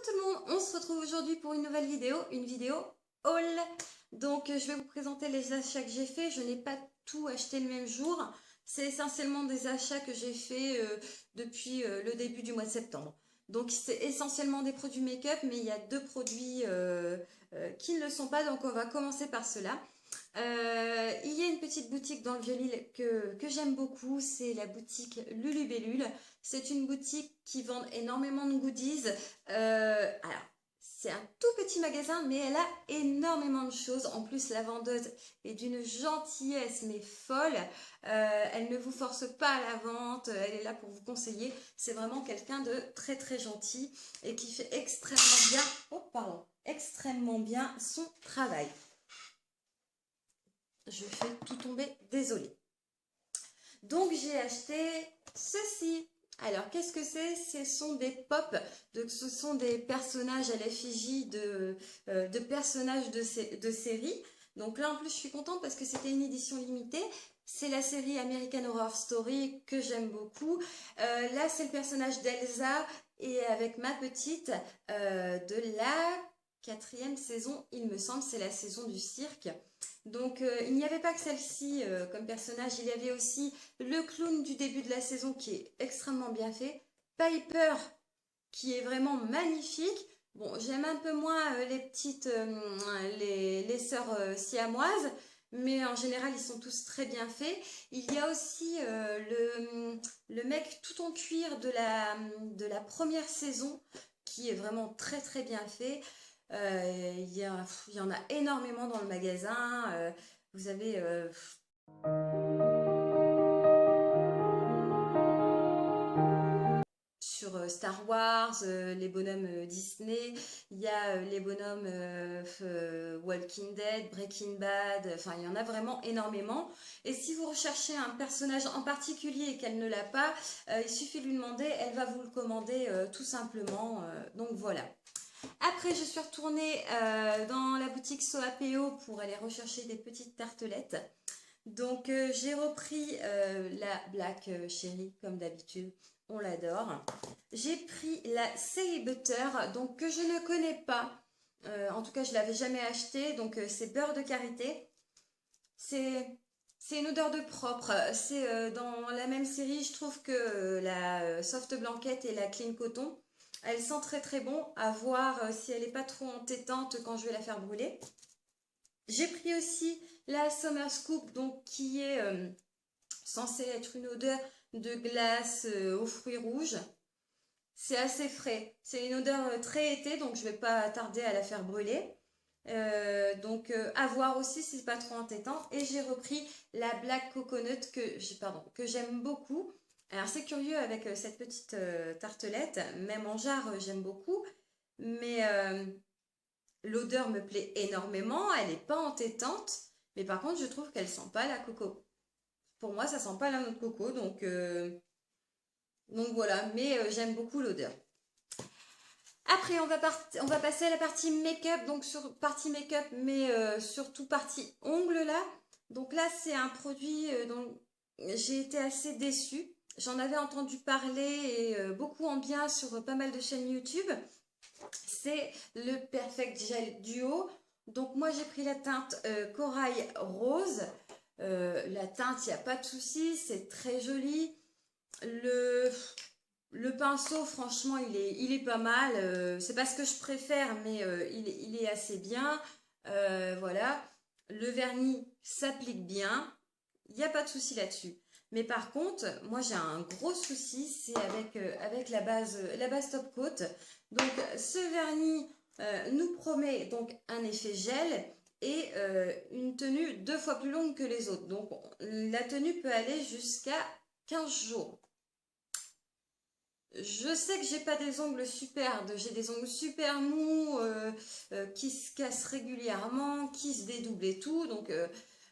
tout le monde, on se retrouve aujourd'hui pour une nouvelle vidéo, haul. Donc je vais vous présenter les achats que j'ai fait. Je n'ai pas tout acheté le même jour. C'est essentiellement des achats que j'ai fait depuis le début du mois de septembre. Donc c'est essentiellement des produits make-up, mais il y a deux produits qui ne le sont pas. Donc on va commencer par cela. Il y a une petite boutique dans le Vieux-Lille que j'aime beaucoup, c'est la boutique Lulubellule. C'est une boutique qui vend énormément de goodies. Alors, c'est un tout petit magasin, mais elle a énormément de choses. En plus, la vendeuse est d'une gentillesse, mais folle. Elle ne vous force pas à la vente, elle est là pour vous conseiller. C'est vraiment quelqu'un de très très gentil et qui fait extrêmement bien, extrêmement bien son travail. Je fais tout tomber, désolée. Donc j'ai acheté ceci. Alors qu'est-ce que c'est? Ce sont des pop, ce sont des personnages à l'effigie de personnages de séries. Donc là en plus je suis contente parce que c'était une édition limitée. C'est la série American Horror Story que j'aime beaucoup. Là c'est le personnage d'Elsa et avec ma petite de la 4e saison, il me semble, c'est la saison du cirque. Donc il n'y avait pas que celle-ci comme personnage, il y avait aussi le clown du début de la saison qui est extrêmement bien fait, Piper qui est vraiment magnifique. Bon, j'aime un peu moins les petites, les sœurs siamoises, mais en général ils sont tous très bien faits. Il y a aussi le mec tout en cuir de la première saison qui est vraiment très très bien fait. Il y en a énormément dans le magasin. Vous avez sur Star Wars, les bonhommes Disney, il y a les bonhommes Walking Dead, Breaking Bad, enfin il y en a vraiment énormément. Et si vous recherchez un personnage en particulier et qu'elle ne l'a pas, il suffit de lui demander, elle va vous le commander tout simplement. Donc voilà. Après, je suis retournée dans la boutique Soapeo pour aller rechercher des petites tartelettes. Donc, j'ai repris la Black Cherry, comme d'habitude. On l'adore. J'ai pris la Say Butter, donc que je ne connais pas. En tout cas, je ne l'avais jamais acheté. Donc, c'est beurre de karité. C'est une odeur de propre. C'est dans la même série, je trouve que la Soft Blanket et la Clean Coton. Elle sent très très bon, à voir si elle n'est pas trop entêtante quand je vais la faire brûler. J'ai pris aussi la Summer Scoop, donc qui est censée être une odeur de glace aux fruits rouges. C'est assez frais, c'est une odeur très été, donc je ne vais pas tarder à la faire brûler. Donc à voir aussi si c'est pas trop entêtant. Et j'ai repris la Black Coconut que j'aime beaucoup. Alors c'est curieux avec cette petite tartelette, même en jarre j'aime beaucoup, mais l'odeur me plaît énormément, elle n'est pas entêtante, mais par contre je trouve qu'elle sent pas la coco. Pour moi ça sent pas la noix de coco, donc voilà, mais j'aime beaucoup l'odeur. Après, on va passer à la partie make-up, donc sur partie make-up, mais surtout partie ongles là. Donc là, c'est un produit dont j'ai été assez déçue. J'en avais entendu parler et beaucoup en bien sur pas mal de chaînes YouTube. C'est le Perfect Gel Duo. Donc moi, j'ai pris la teinte Corail Rose. La teinte, il n'y a pas de souci, c'est très joli. Le pinceau, franchement, il est pas mal. C'est pas ce que je préfère, mais il est assez bien. Voilà. Le vernis s'applique bien. Il n'y a pas de souci là-dessus. Mais par contre, moi j'ai un gros souci, c'est avec la base top coat. Donc ce vernis nous promet donc un effet gel et une tenue 2 fois plus longue que les autres. Donc la tenue peut aller jusqu'à 15 jours. Je sais que j'ai pas des ongles j'ai des ongles super mous qui se cassent régulièrement, qui se dédoublent et tout, donc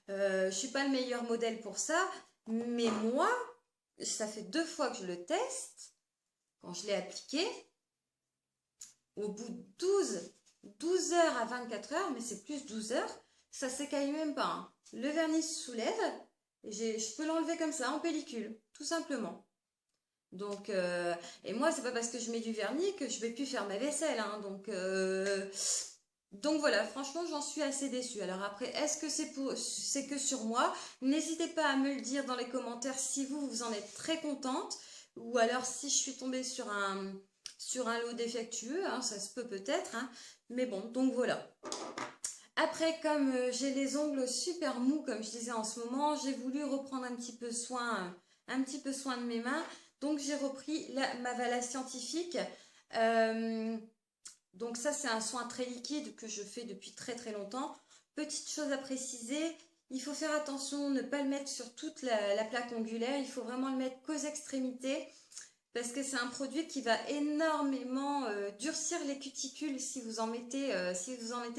je suis pas le meilleur modèle pour ça, mais moi, ça fait 2 fois que je le teste, quand je l'ai appliqué, au bout de 12 heures à 24 heures, mais c'est plus 12 heures, ça s'écaille même pas, hein. Le vernis se soulève, et je peux l'enlever comme ça, en pellicule, tout simplement. Donc, et moi, c'est pas parce que je mets du vernis que je vais plus faire ma vaisselle, hein. Donc voilà, franchement, j'en suis assez déçue. Alors après, est-ce que c'est que sur moi? N'hésitez pas à me le dire dans les commentaires si vous en êtes très contente, ou alors si je suis tombée sur un lot défectueux, hein, ça se peut peut-être, hein. Mais bon, donc voilà. Après, comme j'ai les ongles super mous, comme je disais en ce moment, j'ai voulu reprendre un petit peu soin de mes mains. Donc j'ai repris la Mavala Scientifique. Euh, donc ça, c'est un soin très liquide que je fais depuis très très longtemps. Petite chose à préciser, il faut faire attention, ne pas le mettre sur toute la plaque ongulaire. Il faut vraiment le mettre qu'aux extrémités parce que c'est un produit qui va énormément durcir les cuticules si vous en mettez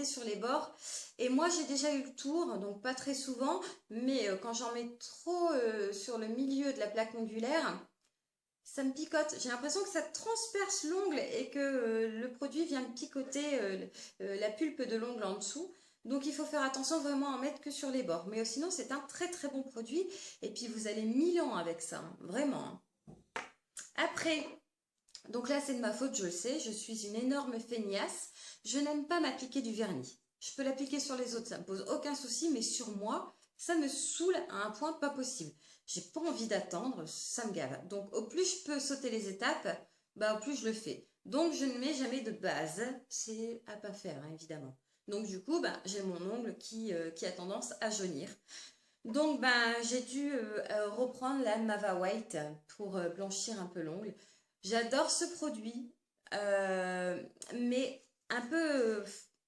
sur les bords. Et moi, j'ai déjà eu le tour, donc pas très souvent, mais quand j'en mets trop sur le milieu de la plaque ongulaire, ça me picote. J'ai l'impression que ça transperce l'ongle et que le produit vient me picoter la pulpe de l'ongle en dessous. Donc il faut faire attention vraiment à en mettre que sur les bords. Mais sinon, c'est un très très bon produit. Et puis vous allez 1000 ans avec ça, hein, vraiment, hein. Après, donc là c'est de ma faute, je le sais, je suis une énorme feignasse. Je n'aime pas m'appliquer du vernis. Je peux l'appliquer sur les autres, ça me pose aucun souci, mais sur moi, ça me saoule à un point pas possible. J'ai pas envie d'attendre, ça me gave. Donc au plus je peux sauter les étapes, bah au plus je le fais. Donc je ne mets jamais de base, c'est à pas faire, hein, évidemment. Donc du coup, bah, j'ai mon ongle qui a tendance à jaunir. Donc ben, j'ai dû reprendre la Mava White pour blanchir un peu l'ongle. J'adore ce produit, mais un peu,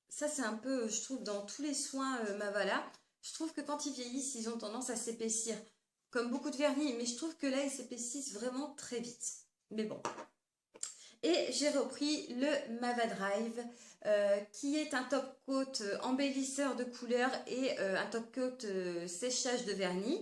ça c'est un peu, je trouve, dans tous les soins Mavala, je trouve que quand ils vieillissent, ils ont tendance à s'épaissir, comme beaucoup de vernis, mais je trouve que là, ils s'épaississent vraiment très vite. Mais bon. Et j'ai repris le Mava Drive, qui est un top coat embellisseur de couleurs et un top coat séchage de vernis.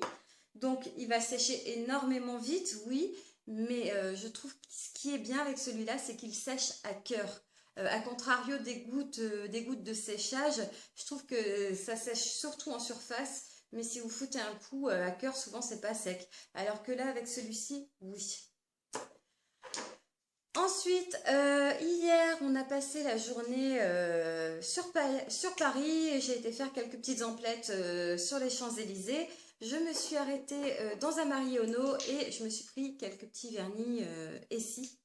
Donc il va sécher énormément vite, oui, mais je trouve que ce qui est bien avec celui-là, c'est qu'il sèche à cœur. A contrario des gouttes de séchage, je trouve que ça sèche surtout en surface, mais si vous foutez un coup à cœur, souvent c'est pas sec. Alors que là, avec celui-ci, oui. Ensuite, hier, on a passé la journée sur Paris et j'ai été faire quelques petites emplettes sur les Champs-Élysées. Je me suis arrêtée dans un Marionneau et je me suis pris quelques petits vernis Essie.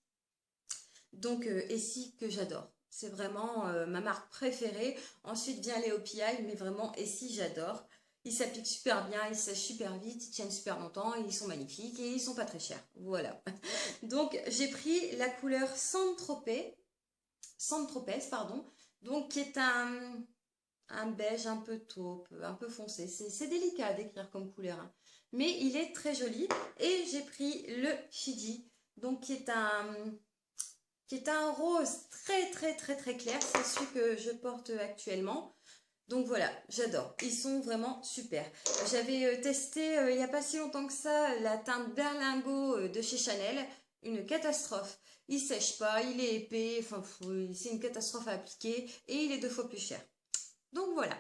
Donc, Essie que j'adore. C'est vraiment ma marque préférée. Ensuite vient les OPI, mais vraiment Essie, j'adore. Ils s'appliquent super bien, ils sèchent super vite, ils tiennent super longtemps, ils sont magnifiques et ils sont pas très chers. Voilà. Donc j'ai pris la couleur Saint-Tropez, pardon, donc qui est un beige un peu taupe, un peu foncé. C'est délicat à décrire comme couleur, hein. Mais il est très joli. Et j'ai pris le Fiji, donc qui est un rose très très très très clair. C'est celui que je porte actuellement. Donc voilà, j'adore. Ils sont vraiment super. J'avais testé il n'y a pas si longtemps que ça la teinte Berlingot de chez Chanel. Une catastrophe. Il sèche pas, il est épais, enfin c'est une catastrophe à appliquer et il est 2 fois plus cher. Donc voilà.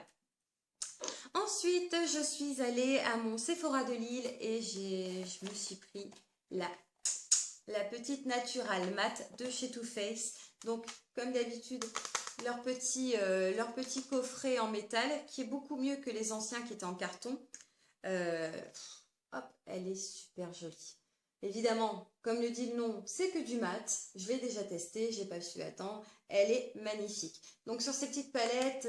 Ensuite, je suis allée à mon Sephora de Lille et je me suis pris la petite Natural Matte de chez Too Faced. Donc, comme d'habitude, leur petit coffret en métal qui est beaucoup mieux que les anciens qui étaient en carton. Euh, Hop, elle est super jolie. Évidemment, comme le dit le nom, c'est que du mat. Je l'ai déjà testé, j'ai pas su attendre. Elle est magnifique. Donc sur ces petites palettes,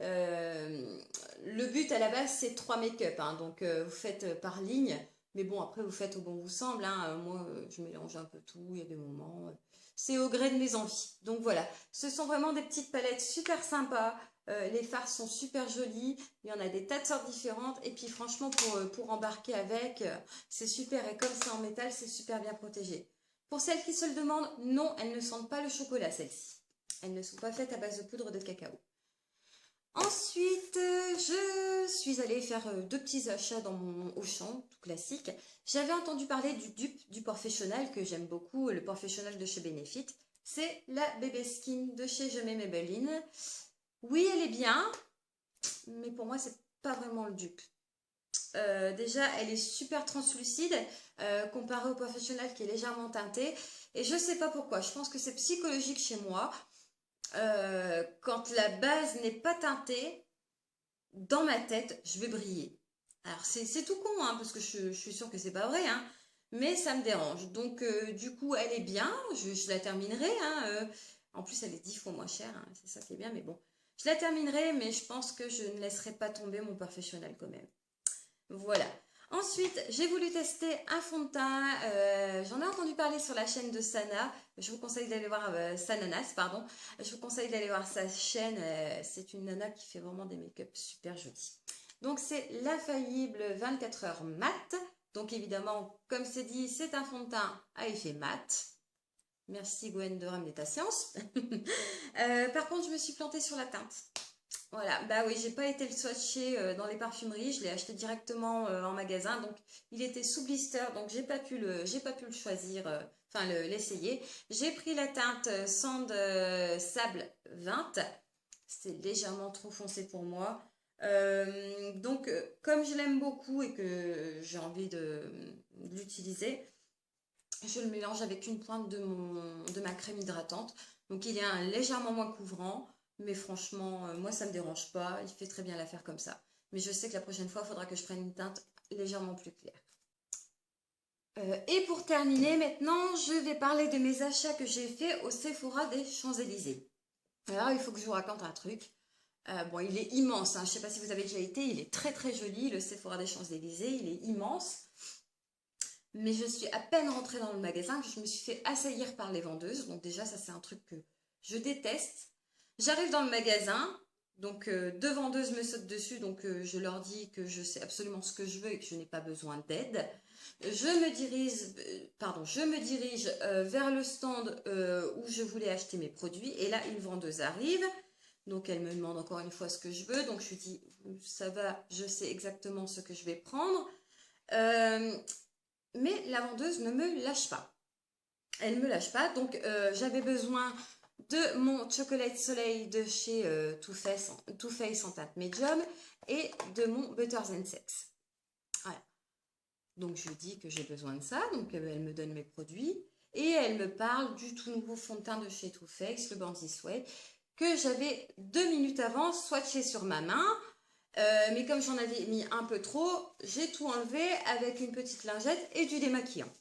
le but à la base c'est 3 make-up, hein. Donc vous faites par ligne. Mais bon, après vous faites au bon vous semble, hein. Moi, je mélange un peu tout. Il y a des moments. C'est au gré de mes envies. Donc voilà, ce sont vraiment des petites palettes super sympas. Les fards sont super jolis. Il y en a des tas de sortes différentes. Et puis franchement, pour embarquer avec, c'est super. Et comme c'est en métal, c'est super bien protégé. Pour celles qui se le demandent, non, elles ne sentent pas le chocolat, celles-ci. Elles ne sont pas faites à base de poudre de cacao. Ensuite, je suis allée faire 2 petits achats dans mon Auchan, tout classique. J'avais entendu parler du dupe du Professionnel que j'aime beaucoup, le Professionnel de chez Benefit. C'est la Bébé Skin de chez Je mets Maybelline. Oui, elle est bien, mais pour moi, c'est pas vraiment le dupe. déjà, elle est super translucide comparée au professionnel qui est légèrement teinté. Et je sais pas pourquoi, je pense que c'est psychologique chez moi. Quand la base n'est pas teintée, dans ma tête, je vais briller. Alors c'est tout con, hein, parce que je suis sûre que c'est pas vrai, hein, mais ça me dérange. Donc du coup, elle est bien, je la terminerai. Hein, en plus, elle est 10 fois moins chère, hein, c'est ça qui est bien, mais bon. Je la terminerai, mais je pense que je ne laisserai pas tomber mon professionnel quand même. Voilà. Ensuite, j'ai voulu tester un fond de teint. J'en ai entendu parler sur la chaîne de Sana. Je vous conseille d'aller voir Sananas, pardon. Je vous conseille d'aller voir sa chaîne. C'est une nana qui fait vraiment des make-up super jolis. Donc, c'est l'infaillible 24 heures mat. Donc, évidemment, comme c'est dit, c'est un fond de teint à effet mat. Merci Gwen de ramener ta science. Par contre, je me suis plantée sur la teinte. Voilà, bah oui, j'ai pas été le swatcher dans les parfumeries, je l'ai acheté directement en magasin, donc il était sous blister, donc j'ai pas pu le choisir, enfin l'essayer. J'ai pris la teinte Sand Sable 20, c'est légèrement trop foncé pour moi. Donc comme je l'aime beaucoup et que j'ai envie de l'utiliser, je le mélange avec une pointe de ma crème hydratante. Donc il est légèrement moins couvrant. Mais franchement, moi, ça ne me dérange pas. Il fait très bien l'affaire comme ça. Mais je sais que la prochaine fois, il faudra que je prenne une teinte légèrement plus claire. Et pour terminer, maintenant, je vais parler de mes achats que j'ai faits au Sephora des Champs-Élysées. Alors, il faut que je vous raconte un truc. Bon, il est immense, hein. Je ne sais pas si vous avez déjà été. Il est très, très joli, le Sephora des Champs-Élysées. Il est immense. Mais je suis à peine rentrée dans le magasin que je me suis fait assaillir par les vendeuses. Donc déjà, ça, c'est un truc que je déteste. J'arrive dans le magasin, donc deux vendeuses me sautent dessus, donc je leur dis que je sais absolument ce que je veux et que je n'ai pas besoin d'aide. Je me dirige vers le stand où je voulais acheter mes produits et là une vendeuse arrive. Donc elle me demande encore une fois ce que je veux, donc je lui dis ça va, je sais exactement ce que je vais prendre. Mais la vendeuse ne me lâche pas. Elle ne me lâche pas, donc j'avais besoin de mon Chocolate Soleil de chez Too Faced en teinte médium et de mon Butter and Sex. Voilà. Donc je lui dis que j'ai besoin de ça, donc elle me donne mes produits et elle me parle du tout nouveau fond de teint de chez Too Faced, le Born This Way, que j'avais 2 minutes avant swatché sur ma main. Mais comme j'en avais mis un peu trop, j'ai tout enlevé avec une petite lingette et du démaquillant.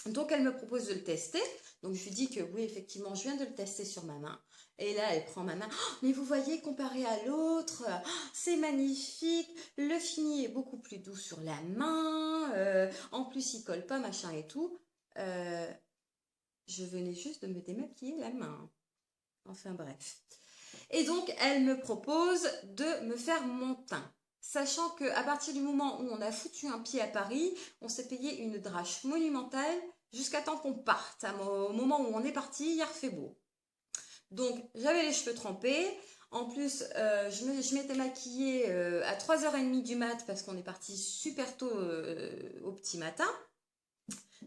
Donc elle me propose de le tester. Donc je lui dis que oui, effectivement, je viens de le tester sur ma main. Et là, elle prend ma main. Oh, mais vous voyez, comparé à l'autre, c'est magnifique. Le fini est beaucoup plus doux sur la main. En plus, il colle pas, machin et tout. Je venais juste de me démaquiller la main. Enfin bref. Et donc, elle me propose de me faire mon teint. Sachant qu'à partir du moment où on a foutu un pied à Paris, on s'est payé une drache monumentale jusqu'à temps qu'on parte. Au moment où on est parti, il a refait beau. Donc, j'avais les cheveux trempés. En plus, je m'étais maquillée à 3h30 du mat parce qu'on est parti super tôt au petit matin.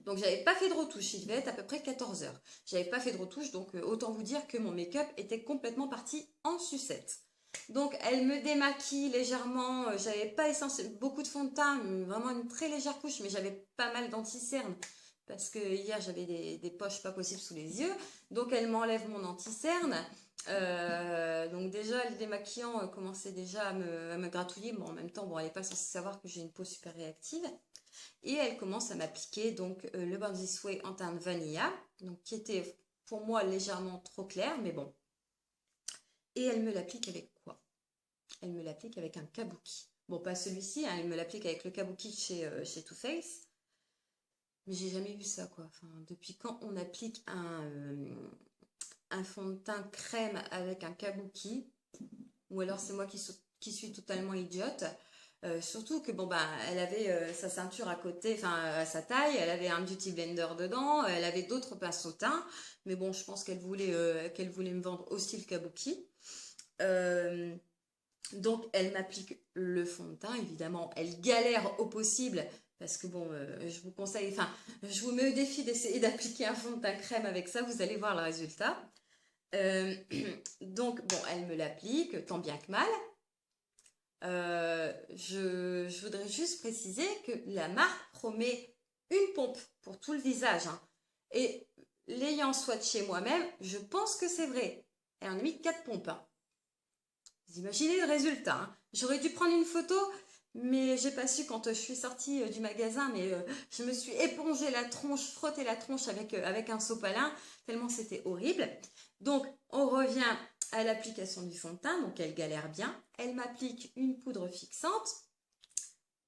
Donc, j'avais pas fait de retouche. Il devait être à peu près 14h. J'avais pas fait de retouche, donc autant vous dire que mon make-up était complètement parti en sucette. Donc, elle me démaquille légèrement. J'avais pas beaucoup de fond de teint, vraiment une très légère couche, mais j'avais pas mal d'anti-cerne parce que hier j'avais des poches pas possibles sous les yeux. Donc, elle m'enlève mon anti-cerne. Donc déjà le démaquillant commençait déjà à me gratouiller. Bon, en même temps, bon, elle n'est pas censée savoir que j'ai une peau super réactive. Et elle commence à m'appliquer donc le Born This Way en teinte vanilla, donc qui était pour moi légèrement trop clair, mais bon. Et elle me l'applique avec quoi? Elle me l'applique avec un kabuki. Bon, pas celui-ci, hein, elle me l'applique avec le kabuki chez Too Faced. Mais j'ai jamais vu ça, quoi. Enfin, depuis quand on applique un fond de teint crème avec un kabuki? Ou alors c'est moi qui suis totalement idiote. Surtout que bon bah elle avait sa ceinture à côté, enfin à sa taille, elle avait un beauty blender dedans, elle avait d'autres pinceaux teints, mais bon je pense qu'elle voulait me vendre aussi le kabuki. Donc elle m'applique le fond de teint, évidemment elle galère au possible parce que bon je vous conseille, enfin je vous mets au défi d'essayer d'appliquer un fond de teint crème avec ça, vous allez voir le résultat. Donc bon elle me l'applique tant bien que mal. je voudrais juste préciser que la marque promet une pompe pour tout le visage, hein. Et l'ayant swatché moi-même, je pense que c'est vrai. Elle en a mis 4 pompes, hein. Vous imaginez le résultat, hein. J'aurais dû prendre une photo, mais j'ai pas su quand je suis sortie du magasin, mais je me suis épongé la tronche, frotté la tronche avec un sopalin, tellement c'était horrible. Donc, on revient à l'application du fond de teint, donc elle galère bien. Elle m'applique une poudre fixante,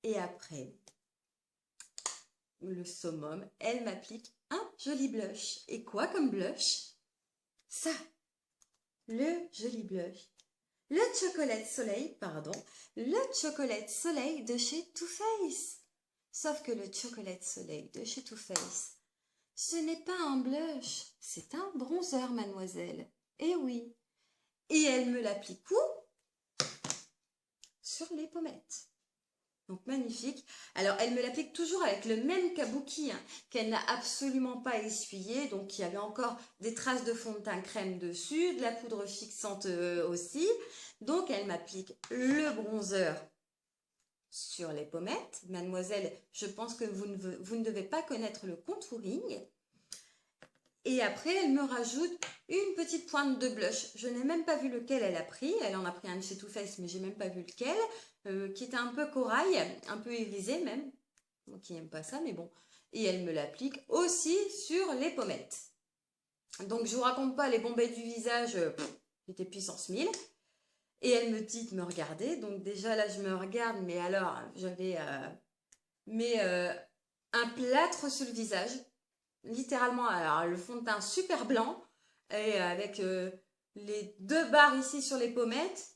et après, le summum, elle m'applique un joli blush. Et quoi comme blush? Ça, le joli blush. Le Chocolate Soleil, pardon, le Chocolate Soleil de chez Too Faced. Sauf que le Chocolate Soleil de chez Too Faced, ce n'est pas un blush, c'est un bronzer, mademoiselle. Eh oui. Et elle me l'applique où? Sur les pommettes. Donc magnifique. Alors elle me l'applique toujours avec le même kabuki, hein, qu'elle n'a absolument pas essuyé. Donc il y avait encore des traces de fond de teint crème dessus, de la poudre fixante aussi. Donc elle m'applique le bronzer sur les pommettes. Mademoiselle, je pense que vous ne devez pas connaître le contouring. Et après, elle me rajoute une petite pointe de blush. Je n'ai même pas vu lequel elle a pris. Elle en a pris un de chez Too Faced, mais j'ai même pas vu lequel. Qui était un peu corail, un peu irisé même. Donc, qui n'aime pas ça, mais bon. Et elle me l'applique aussi sur les pommettes. Donc, je vous raconte pas les bombettes du visage. J'étais puissance 1000. Et elle me dit de me regarder. Donc, déjà là, je me regarde. Mais alors, j'avais un plâtre sur le visage. Littéralement, alors le fond de teint super blanc et avec les 2 barres ici sur les pommettes.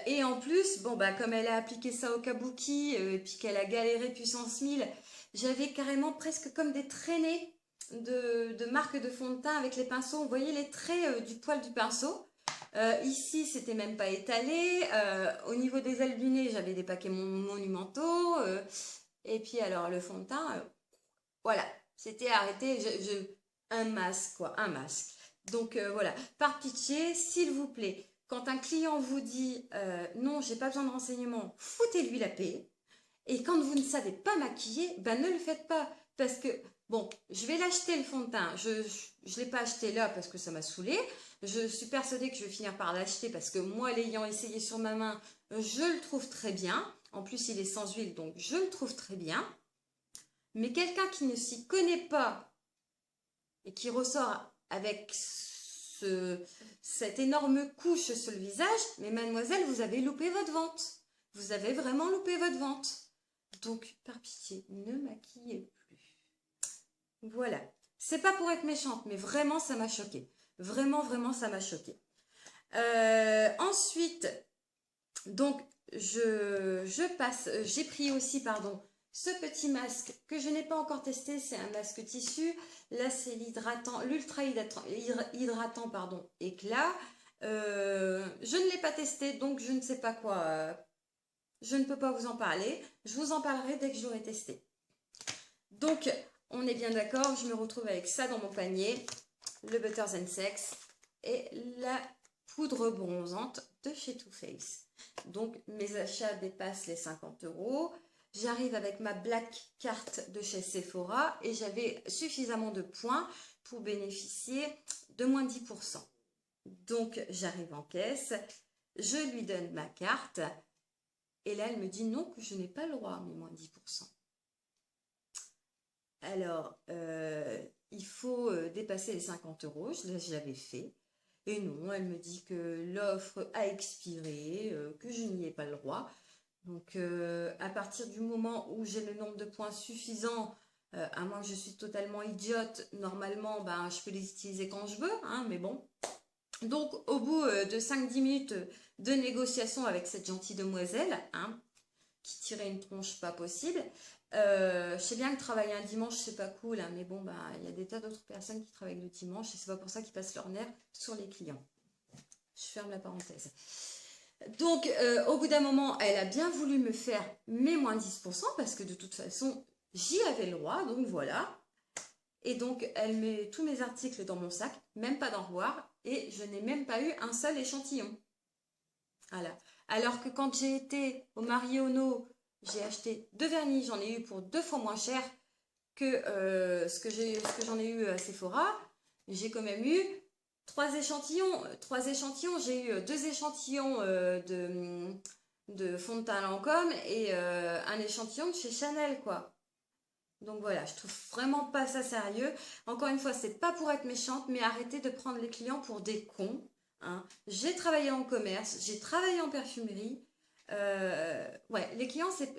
Et en plus, bon bah comme elle a appliqué ça au kabuki et puis qu'elle a galéré puissance 1000, j'avais carrément presque comme des traînées de marque de fond de teint avec les pinceaux. Vous voyez les traits du poil du pinceau. Ici, c'était même pas étalé. Au niveau des ailes du nez, j'avais des paquets monumentaux. Et puis alors le fond de teint, voilà. C'était arrêté, un masque, quoi, un masque. Donc voilà, par pitié, s'il vous plaît, quand un client vous dit non, j'ai pas besoin de renseignements, foutez-lui la paix. Et quand vous ne savez pas maquiller, ben ne le faites pas. Parce que, bon, je vais l'acheter le fond de teint. Je ne l'ai pas acheté là parce que ça m'a saoulé. Je suis persuadée que je vais finir par l'acheter parce que moi, l'ayant essayé sur ma main, je le trouve très bien. En plus, il est sans huile, donc je le trouve très bien. Mais quelqu'un qui ne s'y connaît pas et qui ressort avec cette énorme couche sur le visage, mais mademoiselle, vous avez loupé votre vente. Vous avez vraiment loupé votre vente. Donc, par pitié, ne maquillez plus. Voilà. C'est pas pour être méchante, mais vraiment, ça m'a choquée. Vraiment, vraiment, ça m'a choquée. Ensuite, donc, je passe, j'ai pris aussi, pardon, ce petit masque que je n'ai pas encore testé, c'est un masque tissu. Là, c'est l'ultra hydratant, pardon, éclat. Je ne l'ai pas testé, donc je ne sais pas quoi. Je ne peux pas vous en parler. Je vous en parlerai dès que j'aurai testé. Donc, on est bien d'accord, je me retrouve avec ça dans mon panier. Le Butter Than Sex et la poudre bronzante de chez Too Faced. Donc, mes achats dépassent les 50 €. J'arrive avec ma Black Card de chez Sephora et j'avais suffisamment de points pour bénéficier de moins 10%. Donc, j'arrive en caisse, je lui donne ma carte et là, elle me dit non, que je n'ai pas le droit à mes moins 10%. Alors, il faut dépasser les 50 €, je l'avais fait. Et non, elle me dit que l'offre a expiré, que je n'y ai pas le droit. Donc, à partir du moment où j'ai le nombre de points suffisant, à moins que je suis totalement idiote, normalement, ben, je peux les utiliser quand je veux, hein, mais bon. Donc, au bout de 5-10 minutes de négociation avec cette gentille demoiselle, hein, qui tirait une tronche pas possible, je sais bien que travailler un dimanche, c'est pas cool, hein, mais bon, ben, il y a des tas d'autres personnes qui travaillent le dimanche et c'est pas pour ça qu'ils passent leur nerf sur les clients. Je ferme la parenthèse. Donc, au bout d'un moment, elle a bien voulu me faire mes moins 10% parce que de toute façon, j'y avais le droit, donc voilà. Et donc, elle met tous mes articles dans mon sac, même pas d'au revoir, et je n'ai même pas eu un seul échantillon. Voilà. Alors que quand j'ai été au Marionneau, j'ai acheté 2 vernis, j'en ai eu pour 2 fois moins cher que ce que j'en ai eu à Sephora. J'ai quand même eu 3 échantillons. 3 échantillons, j'ai eu 2 échantillons de fond de teint Lancôme et un échantillon de chez Chanel, quoi. Donc voilà, je trouve vraiment pas ça sérieux. Encore une fois, c'est pas pour être méchante, mais arrêtez de prendre les clients pour des cons. Hein. J'ai travaillé en commerce, j'ai travaillé en parfumerie. Ouais, les clients, c'est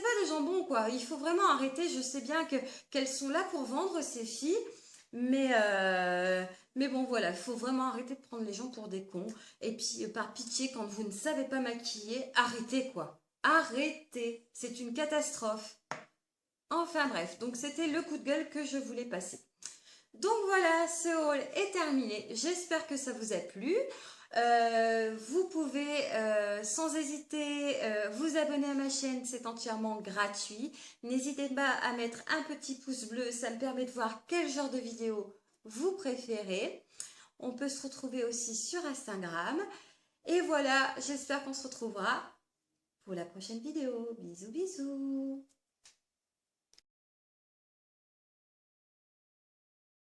pas des jambons, quoi. Il faut vraiment arrêter. Je sais bien qu'elles sont là pour vendre ces filles, mais, mais bon, voilà, il faut vraiment arrêter de prendre les gens pour des cons. Et puis, par pitié, quand vous ne savez pas maquiller, arrêtez, quoi. Arrêtez. C'est une catastrophe. Enfin bref, donc c'était le coup de gueule que je voulais passer. Donc voilà, ce haul est terminé. J'espère que ça vous a plu. Vous pouvez sans hésiter vous abonner à ma chaîne, c'est entièrement gratuit. N'hésitez pas à mettre un petit pouce bleu, ça me permet de voir quel genre de vidéo vous préférez. On peut se retrouver aussi sur Instagram. Et voilà, j'espère qu'on se retrouvera pour la prochaine vidéo. Bisous bisous.